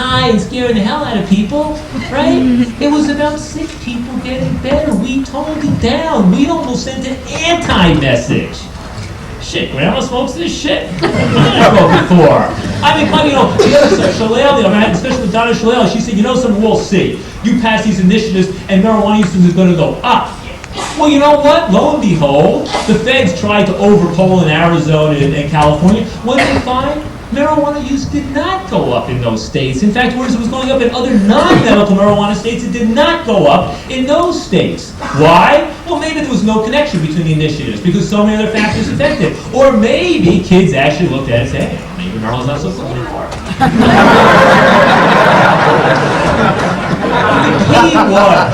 high and scaring the hell out of people, right? It was about sick people getting better. We toned it down. We almost sent an anti-message. Shit, Grandma smokes this shit? I smoked before. I mean, the other side, Shalale, especially with Donna Shalale, she said, something, we'll see. You pass these initiatives and marijuana use is going to go up. Well, you know what? Lo and behold, the feds tried to overpoll in Arizona and California. What did they find? Marijuana use did not go up in those states. In fact, whereas it was going up in other non-medical marijuana states, it did not go up in those states. Why? Well, maybe there was no connection between the initiatives because so many other factors affected. Or maybe kids actually looked at it and said, hey, maybe marijuana's not so cool anymore. The key was,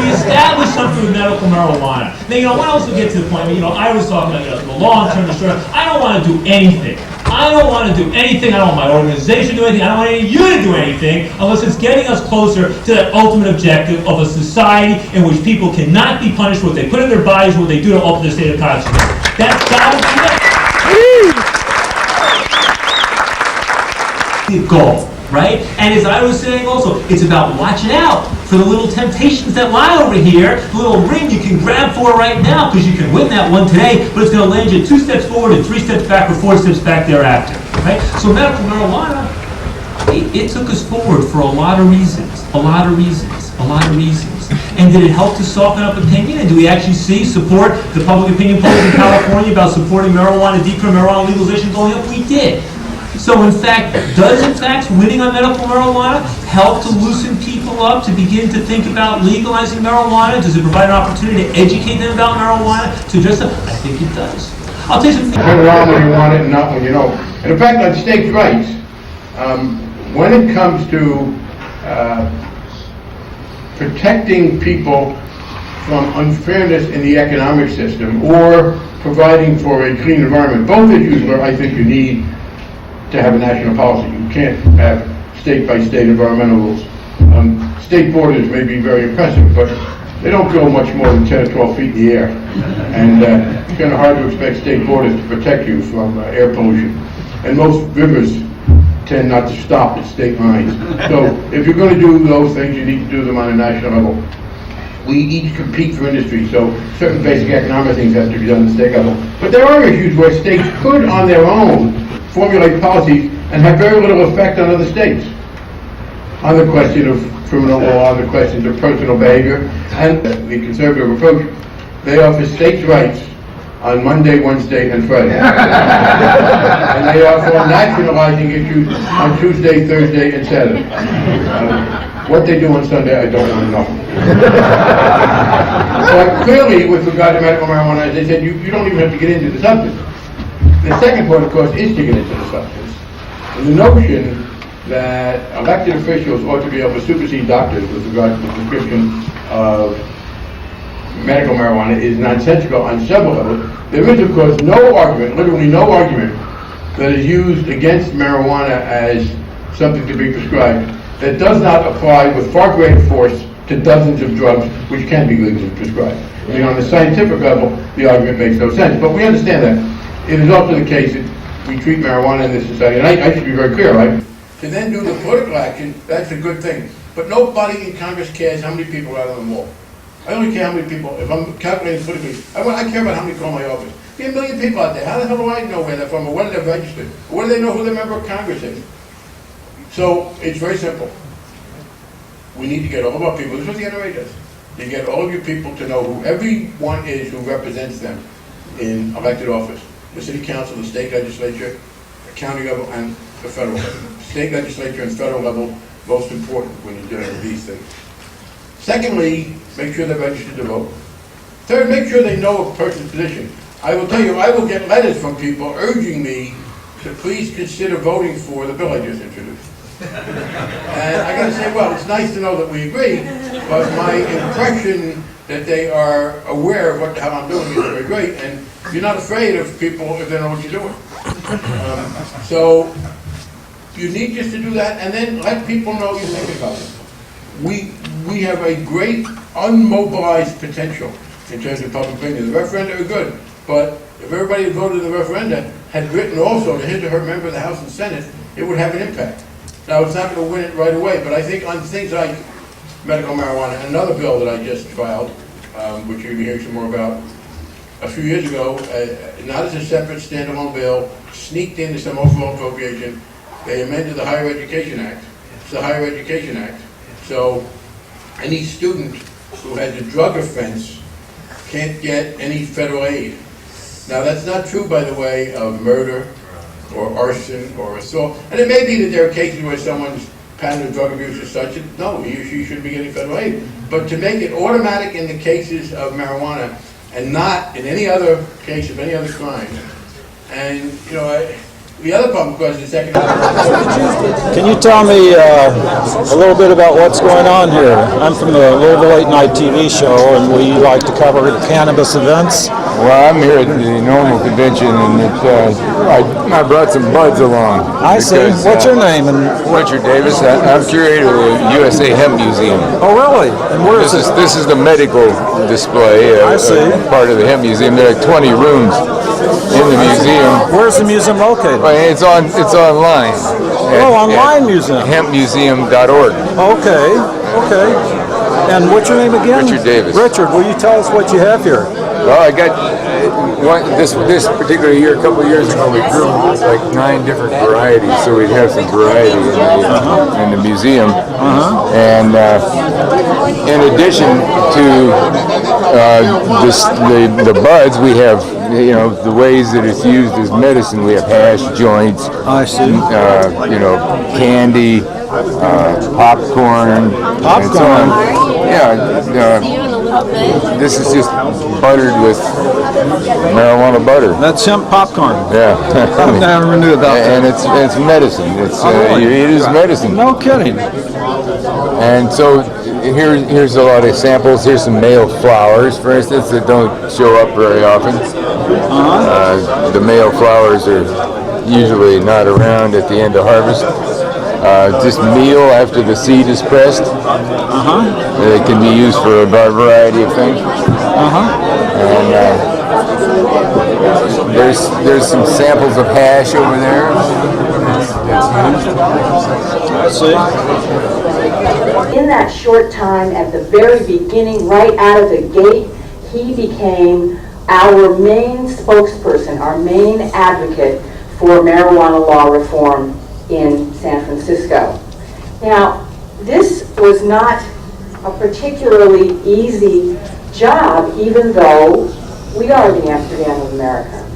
we established something with medical marijuana. Now, I also get to the point where, I was talking about the long-term, the short-term. I don't want to do anything. I don't want to do anything. I don't want my organization to do anything. I don't want any of you to do anything unless it's getting us closer to that ultimate objective of a society in which people cannot be punished for what they put in their bodies, what they do to alter their state of consciousness. That's got to be the goal. Right? And as I was saying also, it's about watching out for the little temptations that lie over here, the little ring you can grab for right now, because you can win that one today, but it's going to land you 2 steps forward and 3 steps back or 4 steps back thereafter. Right? So medical marijuana, it took us forward for a lot of reasons. And did it help to soften up opinion? And do we actually see support, the public opinion polls in California about supporting marijuana, decriminalization, legalization going up? We did. So in fact, does winning on medical marijuana help to loosen people up to begin to think about legalizing marijuana? Does it provide an opportunity to educate them about marijuana, to address them? I think it does. I'll tell you something. Turn around when you want it and not when you don't. And in fact, on states' rights, when it comes to protecting people from unfairness in the economic system or providing for a clean environment, both issues where I think you need to have a national policy. You can't have state-by-state environmental rules. State borders may be very impressive, but they don't go much more than 10 or 12 feet in the air. And it's kind of hard to expect state borders to protect you from air pollution. And most rivers tend not to stop at state lines. So if you're going to do those things, you need to do them on a national level. We each compete for industry, so certain basic economic things have to be done at the state level. But there are issues where states could, on their own, formulate policies and have very little effect on other states. On the question of criminal law, on the questions of personal behavior, and the conservative approach, they offer states' rights on Monday, Wednesday, and Friday. And they are for nationalizing issues on Tuesday, Thursday, and Saturday. What they do on Sunday, I don't want to know. But clearly, with regard to medical marijuana, as I said, you don't even have to get into the substance. The second point, of course, is to get into the substance. And the notion that elected officials ought to be able to supersede doctors with regard to the prescription of medical marijuana is nonsensical on several levels. There is, of course, no argument, literally no argument, that is used against marijuana as something to be prescribed that does not apply with far greater force to dozens of drugs which can be legally prescribed. I mean, on the scientific level, the argument makes no sense, but we understand that. It is also the case that we treat marijuana in this society, and I should be very clear, right? To then do the political action, that's a good thing. But nobody in Congress cares how many people are out on the wall. I only care how many people, if I'm calculating politically, I care about how many call my office. There are a million people out there. How the hell do I know where they're from, or whether they're registered? Or whether they know who their member of Congress is? So, it's very simple. We need to get all of our people, this is what the NRA does. You get all of your people to know who everyone is who represents them in elected office. The city council, the state legislature, the county level, and the federal level. State legislature and federal level, most important when you're doing these things. Secondly, make sure they're registered to vote. Third, make sure they know a person's position. I will tell you, I will get letters from people urging me to please consider voting for the bill I just introduced. And I got to say, well, it's nice to know that we agree, but my impression that they are aware of what the hell I'm doing is very great, and you're not afraid of people if they know what you're doing. So you need just to do that, and then let people know you think about it. We have a great unmobilized potential in terms of public opinion. The referenda are good, but if everybody who voted in the referenda had written also to his or her member of the House and Senate, it would have an impact. Now, it's not going to win it right away, but I think on things like medical marijuana, and another bill that I just filed, which you'll be hearing some more about, a few years ago, not as a separate standalone bill, sneaked into some overall appropriation. They amended the Higher Education Act. It's the Higher Education Act. So any student who has a drug offense can't get any federal aid. Now, that's not true, by the way, of murder or arson or assault. And it may be that there are cases where someone's pattern of drug abuse is such that, no, he or she shouldn't be getting federal aid. But to make it automatic in the cases of marijuana and not in any other case of any other crime. And, you know, the other problem, of course, is the second. Can you tell me a little bit about what's going on here? I'm from the Louisville Late Night TV show, and we like to cover cannabis events. Well, I'm here at the normal convention, and I brought some buds along. I see. What's your name? And Richard Davis. I'm curator of the USA Hemp Museum. Oh, really? And where is This is the medical display. I see. Part of the Hemp Museum. There are 20 rooms in the museum. Where's the museum located? Well, it's online. Online museum. Hempmuseum.org. Okay. And what's your name again? Richard Davis. Richard, will you tell us what you have here? Well, I got this particular year, a couple of years ago, we grew like 9 different varieties, so we'd have some variety in the museum. And in addition to the buds, we have the ways that it's used as medicine. We have hash joints. I see. Candy, popcorn. And so on. This is just buttered with marijuana butter. That's hemp popcorn. Yeah. I never knew about that. And it's medicine. It is medicine. No kidding. And so here's a lot of samples. Here's some male flowers, for instance, that don't show up very often. The male flowers are usually not around at the end of harvest. Just meal after the seed is pressed. It can be used for a variety of things. And there's some samples of hash over there. I see. In that short time, at the very beginning, right out of the gate, he became our main spokesperson, our main advocate for marijuana law reform in San Francisco. Now, this was not a particularly easy job, even though we are the Amsterdam of America.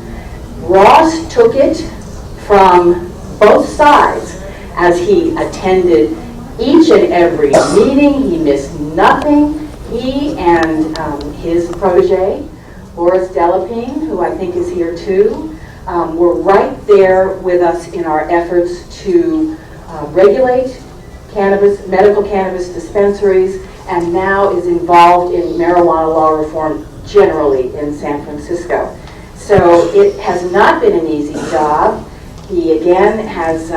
Ross took it from both sides as he attended each and every meeting. He missed nothing. He and his protege, Boris Delapine, who I think is here too, were right there with us in our efforts to regulate cannabis, medical cannabis dispensaries, and now is involved in marijuana law reform generally in San Francisco. So it has not been an easy job. He again has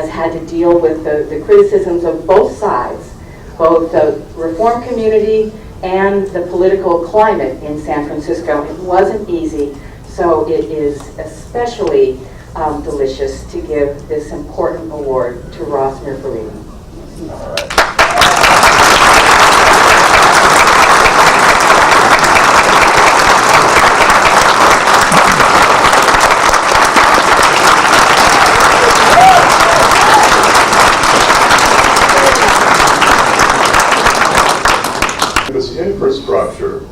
had to deal with the criticisms of both sides, both the reform community and the political climate in San Francisco. It wasn't easy. So it is especially delicious to give this important award to Ross Mirfarino. All right. This infrastructure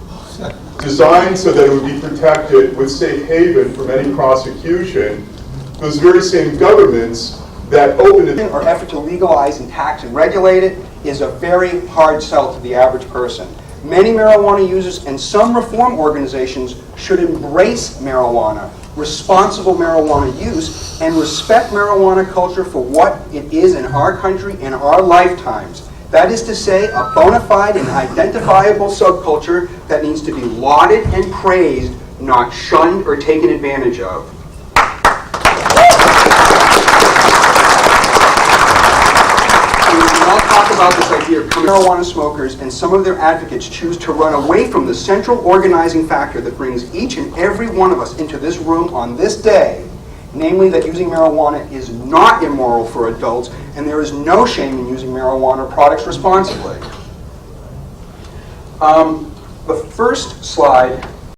designed so that it would be protected with safe haven from any prosecution, those very same governments that opened it. Our effort to legalize and tax and regulate it is a very hard sell to the average person. Many marijuana users and some reform organizations should embrace marijuana, responsible marijuana use, and respect marijuana culture for what it is in our country and our lifetimes. That is to say, a bona fide and identifiable subculture that needs to be lauded and praised, not shunned or taken advantage of. We all talk about this idea of marijuana smokers, and some of their advocates choose to run away from the central organizing factor that brings each and every one of us into this room on this day, namely that using marijuana is not immoral for adults, and there is no shame in using marijuana products responsibly. The first slide